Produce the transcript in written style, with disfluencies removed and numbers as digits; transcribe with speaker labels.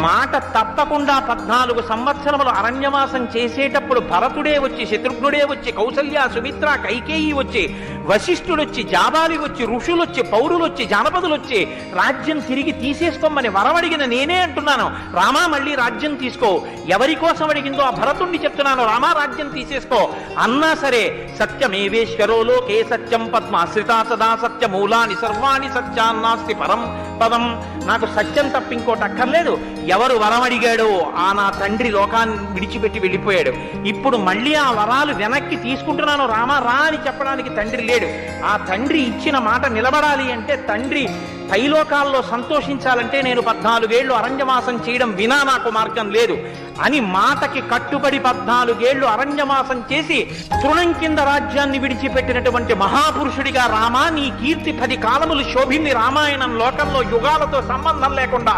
Speaker 1: మాట తప్పకుండా 14 సంవత్సరములు అరణ్యవాసం చేసేటప్పుడు భరతుడే వచ్చి, శత్రుఘ్నుడే వచ్చి, కౌసల్య, సుమిత్ర, కైకేయి వచ్చి, వశిష్ఠుడొచ్చి, జాబాలి వచ్చి, ఋషులొచ్చి, పౌరులొచ్చి, జానపదులొచ్చి రాజ్యం తిరిగి తీసేసుకోమని వరమడిగిన నేనే అంటున్నాను, రామా మళ్ళీ రాజ్యం తీసుకో. ఎవరి కోసం అడిగిందో ఆ భరతుణ్ణి చెప్తున్నాను, రామా రాజ్యం తీసేసుకో అన్నా సరే, సత్యమేవేశ్వరో లోకే సత్యం పద్మాశ్రితా సదా సత్య మూలాని సర్వాణి సత్యాన్నాస్తి పరం పదం. నాకు సత్యం తప్పింకోటి అక్కర్లేదు. ఎవరు వరం అడిగాడో ఆ నా తండ్రి లోకాన్ని విడిచిపెట్టి వెళ్ళిపోయాడు. ఇప్పుడు మళ్ళీ ఆ వరాలు వెనక్కి తీసుకుంటున్నాను, రామా రా అని చెప్పడానికి తండ్రి లేడు. ఆ తండ్రి ఇచ్చిన మాట నిలబడాలి అంటే, తండ్రి పైలోకాల్లో సంతోషించాలంటే నేను 14 ఏళ్లు అరణ్యవాసం చేయడం వినా నాకు మార్గం లేదు అని మాటకి కట్టుబడి 14 ఏళ్లు అరణ్యవాసం చేసి తృణం కింద రాజ్యాన్ని విడిచిపెట్టినటువంటి మహాపురుషుడిగా రామా నీ కీర్తి 10 కాలములు శోభింది రామాయణం లోకంలో యుగాలతో సంబంధం లేకుండా.